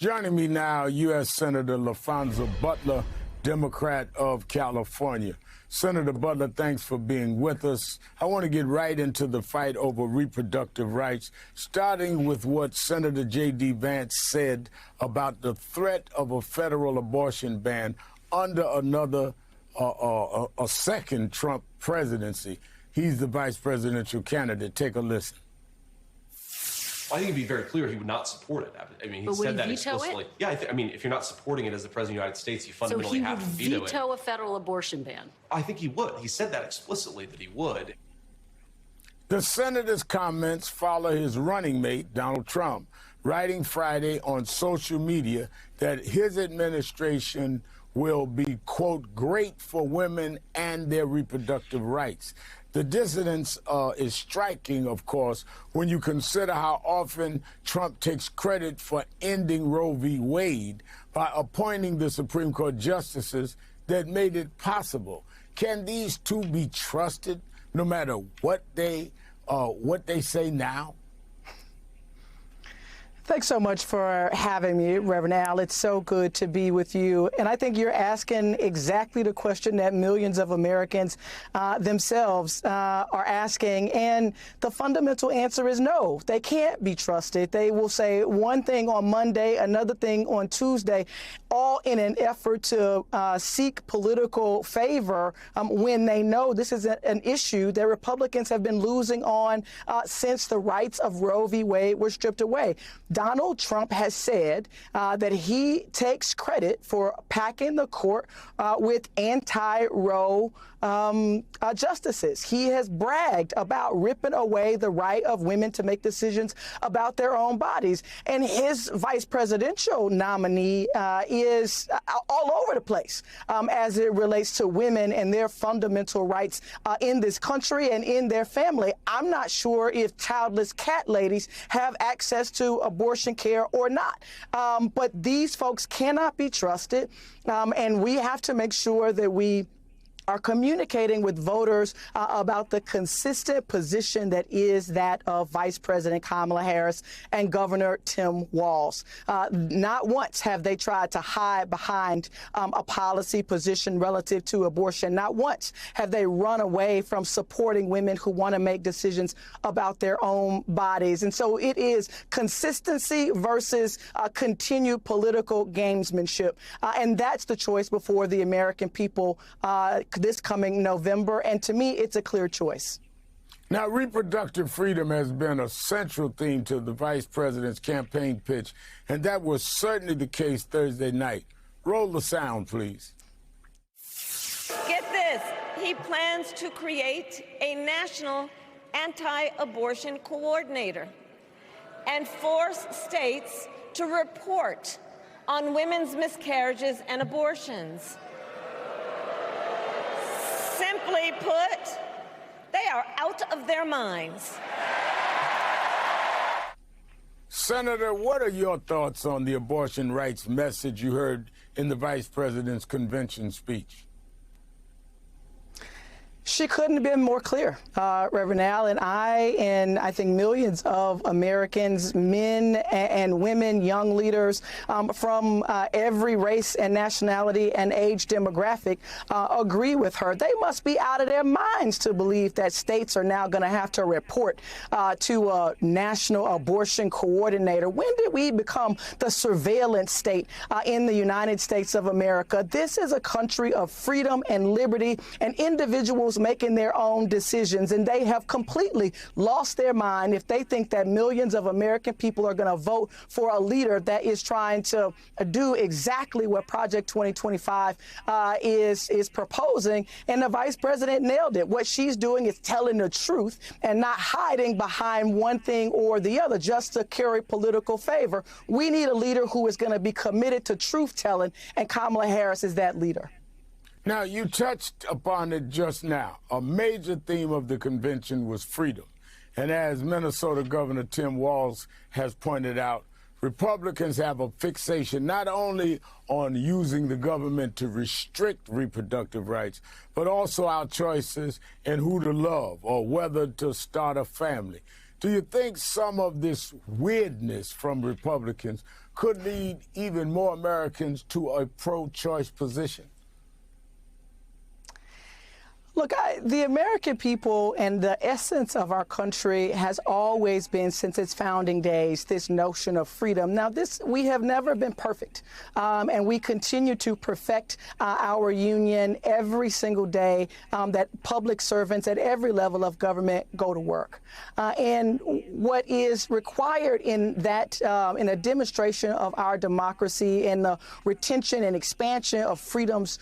Joining me now, U.S. Senator LaFonza Butler, Democrat of California. Senator Butler, thanks for being with us. I want to get right into the fight over reproductive rights, starting with what Senator J.D. Vance said about the threat of a federal abortion ban under another, a second Trump presidency. He's the vice presidential candidate. Take a listen. I think it'd be very clear he would not support it. I mean, he said that explicitly. Yeah, I mean, if you're not supporting it as the president of the United States, you fundamentally have to veto it. So he would veto a federal abortion ban? I think he would. He said that explicitly, that he would. The senator's comments follow his running mate, Donald Trump, writing Friday on social media that his administration will be, quote, great for women and their reproductive rights. The dissonance is striking, of course, when you consider how often Trump takes credit for ending Roe v. Wade by appointing the Supreme Court justices that made it possible. Can these two be trusted, no matter what they say now? Thanks so much for having me, Reverend Al. It's so good to be with you. And I think you're asking exactly the question that millions of Americans themselves are asking. And the fundamental answer is no, they can't be trusted. They will say one thing on Monday, another thing on Tuesday, all in an effort to seek political favor when they know this is an issue that Republicans have been losing on since the rights of Roe v. Wade were stripped away. Donald Trump has said that he takes credit for packing the court with anti-Roe justices. He has bragged about ripping away the right of women to make decisions about their own bodies. And his vice presidential nominee is all over the place as it relates to women and their fundamental rights in this country and in their family. I'm not sure if childless cat ladies have access to abortion care or not. But these folks cannot be trusted. And we have to make sure that we are communicating with voters about the consistent position that is that of Vice President Kamala Harris and Governor Tim Walz. Not once have they tried to hide behind a policy position relative to abortion. Not once have they run away from supporting women who want to make decisions about their own bodies. And so it is consistency versus continued political gamesmanship. And that's the choice before the American people this coming November, and to me, it's a clear choice. Now, reproductive freedom has been a central theme to the vice president's campaign pitch, and that was certainly the case Thursday night. Roll the sound, please. Get this, he plans to create a national anti-abortion coordinator and force states to report on women's miscarriages and abortions. Simply put, they are out of their minds. Senator, what are your thoughts on the abortion rights message you heard in the vice president's convention speech? She couldn't have been more clear, Reverend Al, and I think millions of Americans, men and women, young leaders from every race and nationality and age demographic agree with her. They must be out of their minds to believe that states are now going to have to report to a national abortion coordinator. When did we become the surveillance state in the United States of America? This is a country of freedom and liberty and individuals making their own decisions, and they have completely lost their mind if they think that millions of American people are going to vote for a leader that is trying to do exactly what Project 2025 is proposing. And the vice president nailed it. What she's doing is telling the truth and not hiding behind one thing or the other just to carry political favor. We need a leader who is going to be committed to truth telling, and Kamala Harris is that leader. Now, you touched upon it just now. A major theme of the convention was freedom. And as Minnesota Governor Tim Walz has pointed out, Republicans have a fixation not only on using the government to restrict reproductive rights, but also our choices in who to love or whether to start a family. Do you think some of this weirdness from Republicans could lead even more Americans to a pro-choice position? Look, the American people and the essence of our country has always been, since its founding days, this notion of freedom. Now, we have never been perfect, and we continue to perfect our union every single day that public servants at every level of government go to work. And what is required in that, in a demonstration of our democracy and the retention and expansion of freedoms,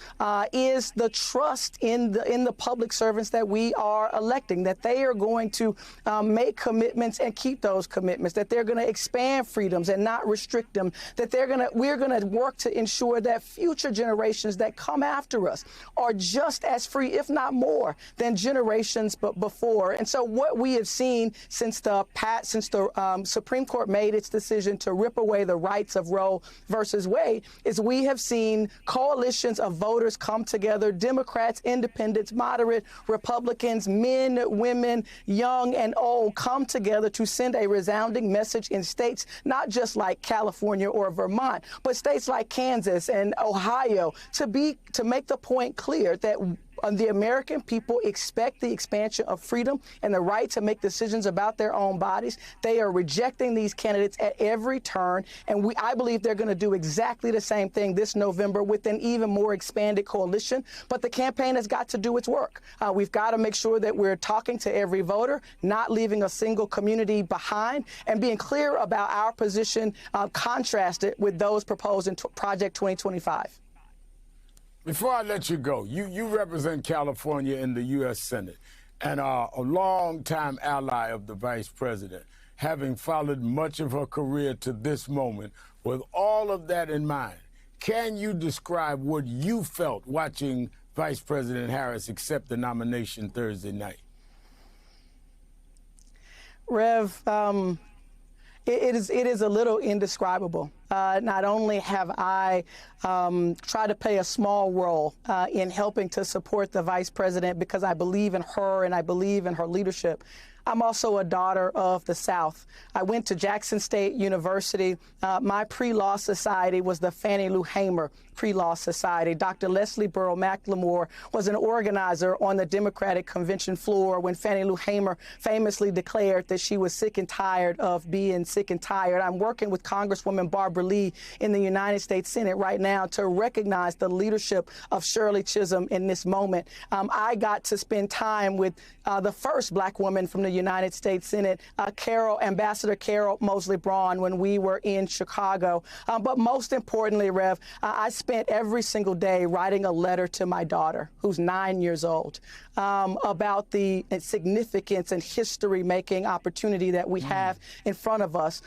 is the trust in the public servants that we are electing, that they are going to make commitments and keep those commitments, that they're going to expand freedoms and not restrict them, that we're going to work to ensure that future generations that come after us are just as free, if not more, than generations before. And so what we have seen since the Supreme Court made its decision to rip away the rights of Roe versus Wade is we have seen coalitions of voters come together, Democrats, independents, moderate Republicans, men, women, young and old, come together to send a resounding message in states not just like California or Vermont, but states like Kansas and Ohio to make the point clear that the American people expect the expansion of freedom and the right to make decisions about their own bodies. They are rejecting these candidates at every turn, and I believe they're going to do exactly the same thing this November with an even more expanded coalition. But the campaign has got to do its work. We've got to make sure that we're talking to every voter, not leaving a single community behind, and being clear about our position contrasted with those proposed in Project 2025. Before I let you go, you represent California in the U.S. Senate and are a longtime ally of the vice president, having followed much of her career to this moment. With all of that in mind, can you describe what you felt watching Vice President Harris accept the nomination Thursday night? Rev, it is a little indescribable. Not only have I tried to play a small role in helping to support the vice president because I believe in her and I believe in her leadership, I'm also a daughter of the South. I went to Jackson State University. My pre-law society was the Fannie Lou Hamer Pre-Law Society. Dr. Leslie Burrow McLemore was an organizer on the Democratic Convention floor when Fannie Lou Hamer famously declared that she was sick and tired of being sick and tired. I'm working with Congresswoman Barbara Lee in the United States Senate right now to recognize the leadership of Shirley Chisholm in this moment. I got to spend time with the first black woman from the United States Senate, Ambassador Carol Moseley Braun, when we were in Chicago. But most importantly, Rev, I spent every single day writing a letter to my daughter, who's 9 years old, about the significance and history-making opportunity that we have in front of us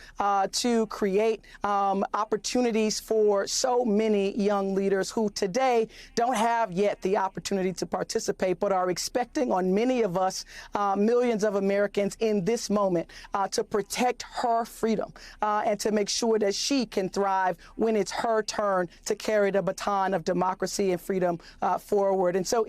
to create opportunities for so many young leaders who today don't have yet the opportunity to participate, but are expecting on many of us, millions of Americans in this moment, to protect her freedom and to make sure that she can thrive when it's her turn to carry the baton of democracy and freedom forward. And so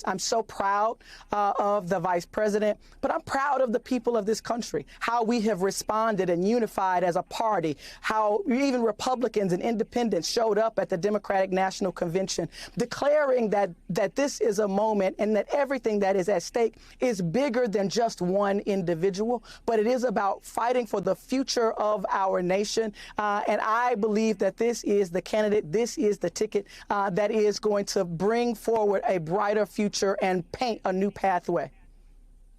I'm so proud of the vice president, but I'm proud of the people of this country, how we have responded and unified as a party, how even Republicans and independents showed up at the Democratic National Convention, declaring that this is a moment and that everything that is at stake is bigger than just one individual, but it is about fighting for the future of our nation. And I believe that this is the candidate, this is the ticket that is going to bring forward a brighter future and paint a new pathway.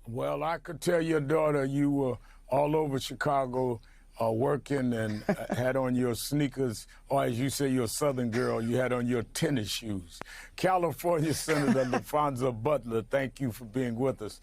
Well, I could tell your daughter you were all over Chicago working and had on your sneakers, or as you say, you're a Southern girl, you had on your tennis shoes. California Senator LaFonza Butler, thank you for being with us.